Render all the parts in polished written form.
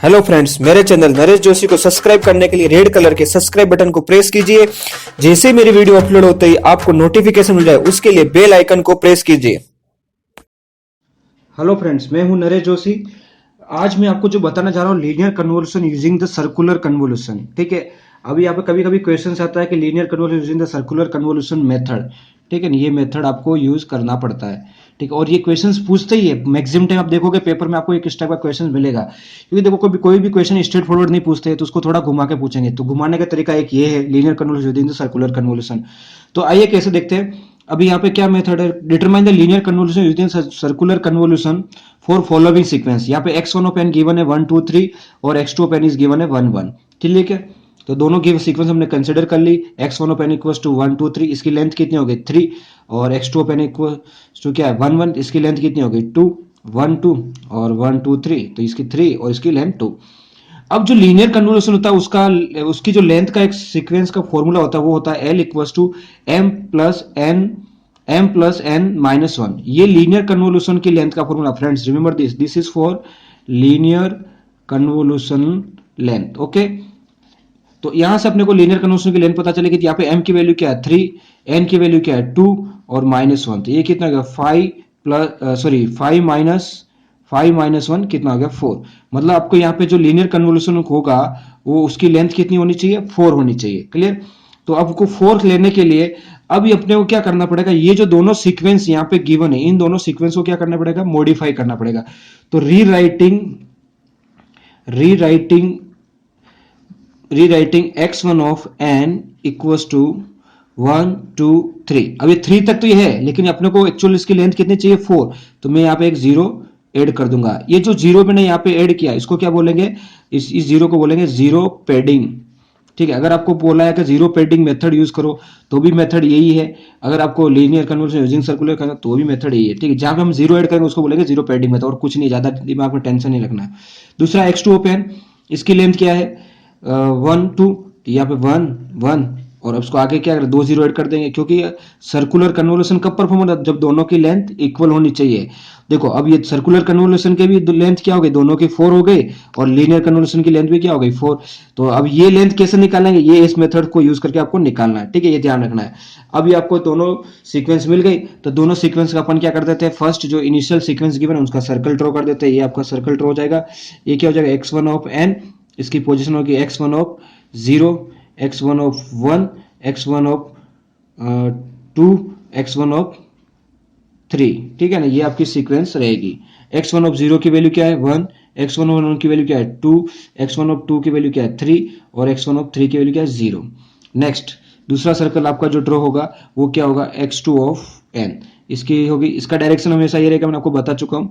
Hello friends, मेरे channel Naresh Joshi को subscribe करने के लिए रेड कलर के सब्सक्राइब बटन को प्रेस कीजिए। जैसे ही मेरी वीडियो अपलोड होते ही आपको नोटिफिकेशन मिल जाए, उसके लिए बेल आइकन को प्रेस कीजिए। हेलो फ्रेंड्स, मैं हूं नरेश जोशी। आज मैं आपको जो बताना चाह रहा हूं, linear convolution using the circular convolution. ठीक है, अभी यहाँ पे कभी कभी क्वेश्चन आता है कि linear convolution using the circular convolution method. ठीक है ना, ये मेथड आपको यूज करना पड़ता है। ठीक है, और ये क्वेश्चंस पूछते ही है मैक्सिमम टाइम। आप देखोगे पेपर में आपको एक इस टाइप का क्वेश्चन मिलेगा, क्योंकि देखो कोई भी क्वेश्चन स्ट्रेट फॉरवर्ड नहीं पूछते हैं, तो उसको थोड़ा घुमा के पूछेंगे। तो घुमाने का तरीका एक ये है, linear convolution using the circular convolution. तो आइए कैसे देखते हैं। अभी यहाँ पे क्या मेथड है, determine the linear convolution using circular convolution for following sequence. यहाँ पे x1 ऑफ n गिवन है 1 2 3 और x2 of n is given है 1 1। ठीक है, तो दोनों गिव सीक्वेंस हमने कंसिडर कर ली। x1 of n equals to 1 2 3, इसकी लेंथ कितनी हो गई 3, और x2 of n equals to क्या है 1 1, इसकी लेंथ कितनी हो गई 2 1 2 और 1 2 3, तो इसकी 3 और इसकी लेंथ 2। अब जो लीनियर कन्वोल्यूशन होता है उसकी जो लेंथ का एक सीक्वेंस का फॉर्मूला होता है वो होता है L equals to m plus n minus 1। ये लीनियर कन्वोल्यूशन की लेंथ का formula. Friends remember this is for linear convolution length. Okay, तो यहां से अपने को लीनियर कन्वोल्यूशन की लेंथ पता चलेगी। यहाँ पे m की वैल्यू क्या है 3, n की वैल्यू क्या है 2 और माइनस 1, तो ये कितना हो गया 5 माइनस 1 कितना हो गया 4। मतलब आपको यहाँ पे जो लीनियर कन्वोल्यूशन होगा वो उसकी लेंथ कितनी होनी चाहिए 4 होनी चाहिए। क्लियर, तो आपको 4 लेने के लिए अभी अपने को क्या करना पड़ेगा, ये जो दोनों सीक्वेंस यहाँ पे गिवन है, इन दोनों सीक्वेंस को क्या करना पड़ेगा, मॉडिफाई करना पड़ेगा। तो rewriting x1 of n equals to 1 2 3। अब ये 3 तक तो ये है, लेकिन अपने को एक्चुअल इसकी लेंथ कितनी चाहिए 4, तो मैं यहाँ पे एक जीरो ऐड कर दूंगा। ये जो जीरो मैंने यहाँ पे ऐड किया, इसको क्या बोलेंगे, इस जीरो को बोलेंगे जीरो पैडिंग। ठीक है, अगर आपको बोला है कि जीरो पैडिंग मेथड यूज करो तो भी मेथड यही है। अगर आपको लीनियर कन्वोल्यूशन यूजिंग सर्कुलर करना तो भी मेथड यही है। ठीक है, जहां पे हम जीरो ऐड करेंगे उसको बोलेंगे जीरो पैडिंग मेथड, और कुछ नहीं, ज्यादा दिमाग में टेंशन नहीं रखना है। दूसरा x2 ओपन, इसकी लेंथ क्या है 1 2, यहाँ पे 1 1, और अब उसको आगे क्या करें 2 जीरो ऐड कर देंगे, क्योंकि सर्कुलर कन्वोल्यूशन कब परफॉर्म होता है, जब दोनों की लेंथ इक्वल होनी चाहिए। देखो अब ये सर्कुलर कन्वोल्यूशन के भी लेंथ क्या हो गई, दोनों की 4 हो गई, और लीनियर कन्वोल्यूशन की लेंथ भी क्या हो गई 4। तो अब ये लेंथ कैसे निकालेंगे, ये इस मेथड को यूज करके आपको निकालना है। ठीक है, ये ध्यान रखना है। अभी आपको दोनों सीक्वेंस मिल गई, तो दोनों सीक्वेंस का अपन क्या कर देते हैं, फर्स्ट जो इनिशियल सीक्वेंस गिवन है उसका सर्कल ड्रॉ कर देते हैं। ये आपका सर्कल ड्रॉ हो जाएगा। ये क्या हो जाएगा x1 ऑफ n, इसकी पोजीशन होगी x1 of 0, x1 of 1, x1 of 2, x1 of 3। ठीक है ना, ये आपकी सीक्वेंस रहेगी। x1 ऑफ 0 की वैल्यू क्या है 1, x1 ऑफ 1 की वैल्यू क्या है 2, x1 ऑफ 2 की वैल्यू क्या है 3 और x1 ऑफ 3 की वैल्यू क्या है 0। नेक्स्ट दूसरा सर्कल आपका जो ड्रॉ होगा वो क्या होगा x2 ऑफ n, इसकी होगी, इसका डायरेक्शन हमेशा ये रहेगा, मैं आपको बता चुका हूँ।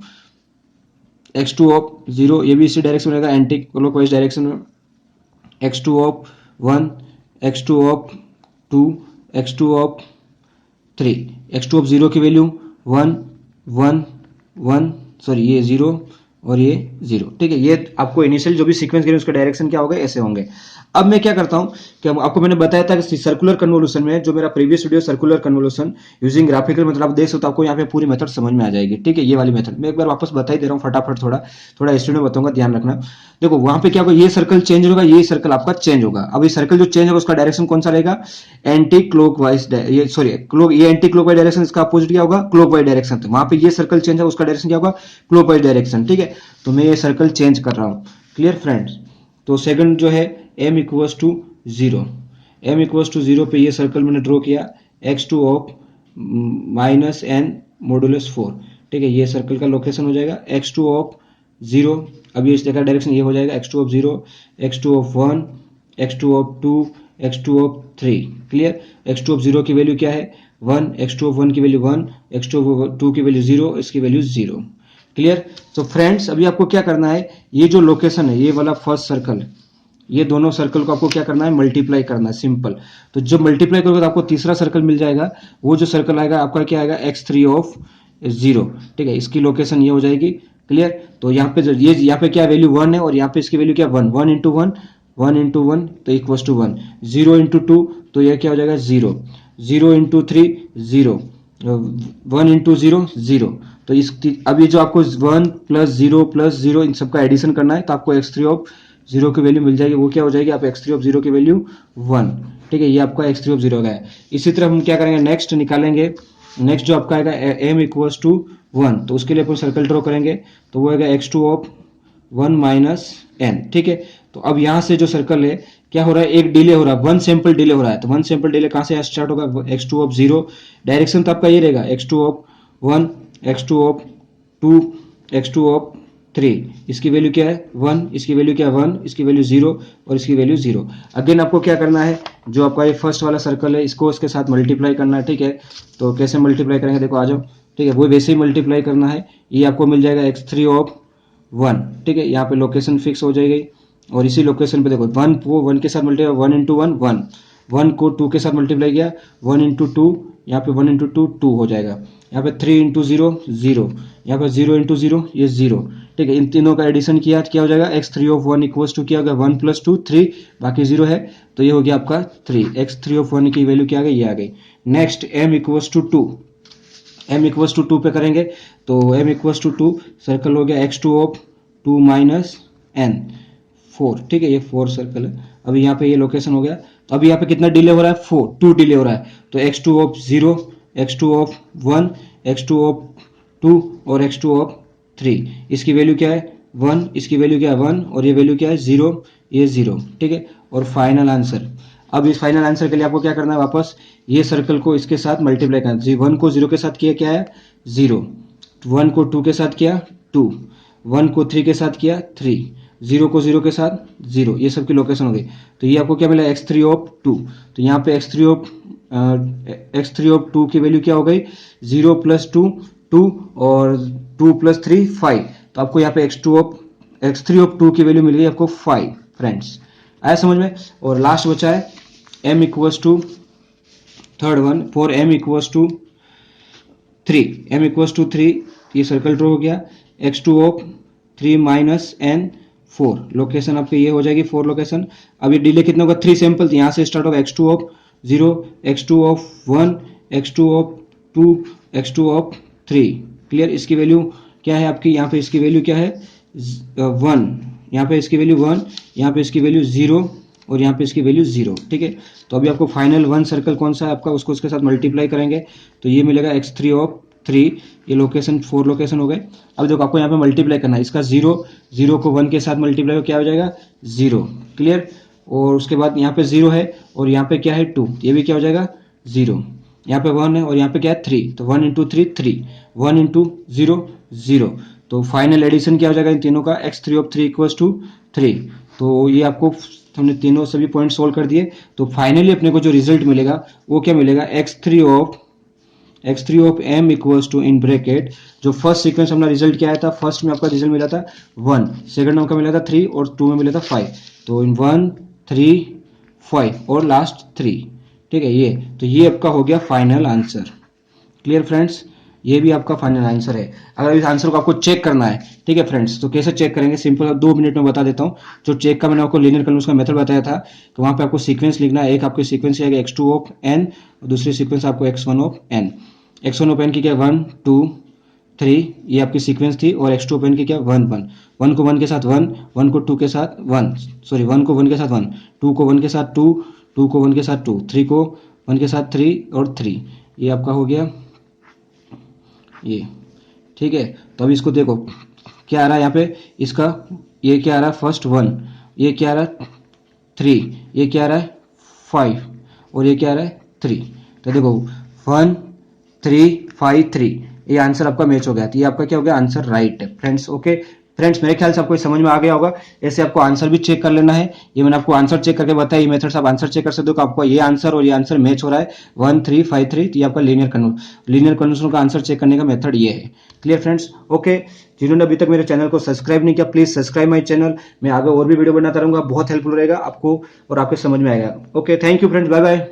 x2 ऑफ 0 ये भी इसी डायरेक्शन में रहेगा, एंटी क्लॉकवाइज डायरेक्शन में। x2 of 1, x2 of 2, x2 of 3, x2 of 0 की वैल्यू 1 1 1, सॉरी ये 0 और ये 0। ठीक है, ये आपको इनिशियल जो भी सीक्वेंस गिवन उसका डायरेक्शन क्या होगा, ऐसे होंगे। अब मैं क्या करता हूं कि आपको मैंने बताया था कि सर्कुलर कन्वोल्यूशन में जो मेरा previous video circular convolution using graphical method, आप देख सकते हो, आपको यहाँ पे पूरी मेथड समझ में आ जाएगी। ठीक है, ये वाली मेथड मैं एक बार वापस बता ही दे रहा हूँ फटाफट, थोड़ा स्टूडेंट में बताऊंगा, ध्यान रखना। देखो वहां पे क्या होगा, ये सर्कल चेंज होगा, ये सर्कल आपका चेंज होगा। अब ये सर्कल जो चेंज होगा उसका डायरेक्शन कौन सा रहेगा, एंटी क्लॉकवाइज, ये सॉरी ये एंटी क्लॉकवाइज डायरेक्शन, इसका अपोजिट क्या होगा क्लॉकवाइज डायरेक्शन। तो वहां पे ये सर्कल चेंज है, उसका डायरेक्शन क्या होगा क्लॉकवाइज डायरेक्शन। ठीक है, तो मैं ये सर्कल चेंज कर रहा हूँ। क्लियर फ्रेंड्स, तो सेकंड जो है m equals to 0, m equals to 0 पे ये सर्कल मैंने ड्रॉ किया, x2 of minus n modulus 4। ठीक है, ये सर्कल का लोकेशन हो जाएगा x2 ऑफ 0। अब ये इस जगह डायरेक्शन ये हो जाएगा x2 of 0, x2 of 1, x2 of 2, x2 of 3। Clear, x2 of 0 की वैल्यू क्या है 1, x2 ऑफ 1 की वैल्यू 1, x2 ऑफ 2 की वैल्यू 0, इसकी वैल्यू 0। क्लियर, तो फ्रेंड्स अभी आपको क्या करना है, ये जो लोकेशन है, ये वाला फर्स्ट सर्कल, ये दोनों सर्कल को आपको क्या करना है मल्टीप्लाई करना है, सिंपल। तो जब मल्टीप्लाई करोगे तो आपको तीसरा सर्कल मिल जाएगा, वो जो सर्कल आएगा आपका क्या आएगा x3 ऑफ 0। ठीक है, इसकी लोकेशन ये हो जाएगी। क्लियर, तो यहाँ पे ये यहाँ पे क्या वैल्यू 1 है, और यहाँ पे इसकी वैल्यू क्या 1, 1 इंटू 1, 1 इंटू 1 तो इक्वल्स टू 1, 0 इंटू 2 तो यह क्या हो जाएगा 0, 0 इंटू 3 0, 1 इंटू 0 0, तो अब ये जो आपको 1 प्लस 0 इन सबका एडिशन करना है, तो आपको x3 ऑफ 0 की वैल्यू मिल जाएगी। वो क्या हो जाएगी, आप x3 ऑफ 0 की वैल्यू 1, ठीक है, ये आपका x3 ऑफ 0 हो गया है। इसी तरह हम क्या करेंगे, नेक्स्ट निकालेंगे, नेक्स्ट जो आपका आएगा m इक्वल्स टू 1, तो उसके लिए अपन सर्कल ड्रॉ करेंगे, तो वो आएगा x2 ऑफ 1 माइनस n, ठीक है। तो अब यहाँ से जो सर्कल है क्या हो रहा है, एक डिले हो रहा है, 1 सैंपल डिले हो रहा है, तो 1 सैंपल डिले कहाँ से स्टार्ट होगा, x2 ऑफ 0, डायरेक्शन तो आपका ये रहेगा x2 of 1, x2 of 2, x2 of 3, इसकी वैल्यू क्या है 1, इसकी वैल्यू क्या है 1, इसकी वैल्यू 0 और इसकी वैल्यू 0। अगेन आपको क्या करना है, जो आपका ये फर्स्ट वाला सर्कल है इसको इसके साथ मल्टीप्लाई करना है, ठीक है। तो कैसे मल्टीप्लाई करेंगे, देखो आ जाओ, ठीक है, वो वैसे ही मल्टीप्लाई करना है। ये आपको मिल जाएगा x3 ऑफ 1, ठीक है, यहाँ पे लोकेशन फिक्स हो जाएगी और इसी लोकेशन पे देखो 1 को 1 के साथ मल्टीप्लाई, 1 इंटू 1 1, 1 को 2 के साथ मल्टीप्लाई किया, 1 इंटू 2, यहाँ पे 1 इंटू 2 2 हो जाएगा, यहाँ पे 3 इंटू 0 0, यहाँ पे 0 इंटू 0 ये 0, ठीक है। इन तीनों का एडिशन किया क्या हो जाएगा, x3 ऑफ 1 इक्वल्स टू क्या हो गया 1 प्लस 2 3, बाकी 0 है तो ये हो गया आपका 3, x3 ऑफ 1 की वैल्यू क्या आ गई, ये आ गई। Next m equals to 2, m equals to 2 पे करेंगे, तो m इक्वल्स टू 2 सर्कल हो गया x2 ऑफ 2 माइनस n 4, ठीक है, ये 4 सर्कल है। अभी यहाँ पे ये लोकेशन हो गया, तो अभी यहाँ पे कितना डिले हो रहा है 4, 2 डिले हो रहा है, तो x2 of 0, x2 of 1, x2 of 2 और x2 ऑफ 3, इसकी वैल्यू क्या है 1, इसकी वैल्यू क्या है 1 और ये वैल्यू क्या है 0, ये 0, ठीक है। और फाइनल आंसर, अब इस फाइनल आंसर के लिए आपको क्या करना है, वापस ये सर्कल को इसके साथ मल्टीप्लाई करना है। 1 को 0 के साथ किया क्या है 0, 1 को 2 के साथ किया 2, 1 को 3 के साथ किया 3, 0 को 0 के साथ 0, ये सब की लोकेशन हो गई। तो ये आपको क्या मिला x3 ऑफ 2, तो यहाँ पे x3 ऑफ 2 की वैल्यू क्या हो गई 0 प्लस 2 2 और 2 प्लस 3 5, तो आपको यहाँ पे x3 ऑफ 2 की वैल्यू मिल गई आपको 5। फ्रेंड्स आया समझ में। और लास्ट बचा है m equals to third one, for m equals to 3, m equals to 3, ये सर्कल ड्रॉ हो गया, x2 of 3 minus n 4, location आपकी ये हो जाएगी 4 लोकेशन। अब ये डिले कितना होगा 3 सैंपल, तो यहाँ से स्टार्ट होगा x2 of 0, x2 of 1, x2 of 2, x2 of 3, clear. इसकी वैल्यू क्या है आपकी, यहाँ पे इसकी वैल्यू क्या है 1, यहाँ पे इसकी वैल्यू 1, यहाँ पे इसकी वैल्यू 0 और यहाँ पे इसकी वैल्यू 0, ठीक है। तो अभी आपको फाइनल 1 सर्कल कौन सा है आपका, उसको उसके साथ मल्टीप्लाई करेंगे, तो ये मिलेगा x3 ऑफ 3, ये लोकेशन 4 लोकेशन हो गए। अब देखो आपको यहाँ पे मल्टीप्लाई करना है, इसका 0 0 को 1 के साथ मल्टीप्लाई हो क्या हो जाएगा 0, क्लियर। और उसके बाद यहाँ पे 0 है और यहाँ पे क्या है 2, ये भी क्या हो जाएगा 0, यहाँ पे 1 है और यहाँ पे क्या है 3, तो 1 इंटू 3 3, 1 इंटू 0 0, तो फाइनल एडिशन क्या हो जाएगा इन तीनों का x3 ऑफ 3 इक्वल्स टू 3। तो ये आपको हमने तीनों सभी पॉइंट सोल्व कर दिए, तो फाइनली अपने को जो रिजल्ट मिलेगा वो क्या मिलेगा x3 of m equals to in bracket, जो फर्स्ट सीक्वेंस अपना रिजल्ट क्या आया था, फर्स्ट में आपका रिजल्ट मिला था 1, सेकंड में आपका मिला था 3 और 2 में मिला था 5, तो इन 1 3 5 और लास्ट 3, ठीक है। ये तो ये आपका हो गया फाइनल आंसर, क्लियर फ्रेंड्स, ये भी आपका फाइनल आंसर है। अगर इस आंसर को आपको चेक करना है, ठीक है फ्रेंड्स, तो कैसे चेक करेंगे, सिंपल 2 मिनट में बता देता हूँ। जो चेक का मैंने आपको लीनियर कैलकुलस का मेथड बताया था, तो वहाँ पे आपको सीक्वेंस लिखना है, एक आपकी सीक्वेंस आएगा x2 ऑफ n और दूसरी सीक्वेंस आपको x1 of n। x1 of n की क्या 1 2 3, ये आपकी सीक्वेंस थी, और x2 ऑफ n की क्या 1 1, 1 को 1 के साथ 1, 1 को 2 के साथ 1, सॉरी 1 को 1 के साथ 1, 2 को 1 के साथ 2, 2 को 1 के साथ 2, 3 को 1 के साथ 3 और 3, ये आपका हो गया ये, ठीक है। तो अभी इसको देखो क्या आ रहा है यहाँ पे, इसका ये क्या आ रहा है फर्स्ट 1, ये क्या आ रहा है 3, ये क्या आ रहा है 5 और ये क्या आ रहा है 3, तो देखो 1 3 5 3, ये आंसर आपका मैच हो गया, तो ये आपका क्या हो गया आंसर राइट है फ्रेंड्स। ओके फ्रेंड्स, मेरे ख्याल से आपको समझ में आ गया होगा। ऐसे आपको आंसर भी चेक कर लेना है, ये मैंने आपको आंसर चेक करके बताया, ये मेथड से आप आंसर चेक कर सकते हो कि आपको ये आंसर और ये आंसर मैच हो रहा है 1 3 5 3, तो ये आपका लीनियर कन्वर्जन का आंसर चेक करने का मेथड ये है, क्लियर फ्रेंड्स। ओके, जिन्होंने अभी तक मेरे चैनल को सब्सक्राइब नहीं किया, प्लीज सब्सक्राइब माई चैनल, मैं आगे और भी वीडियो बनाता रहूंगा, बहुत हेल्पफुल रहेगा आपको और आपके समझ में आएगा। Okay, thank you friends, bye bye.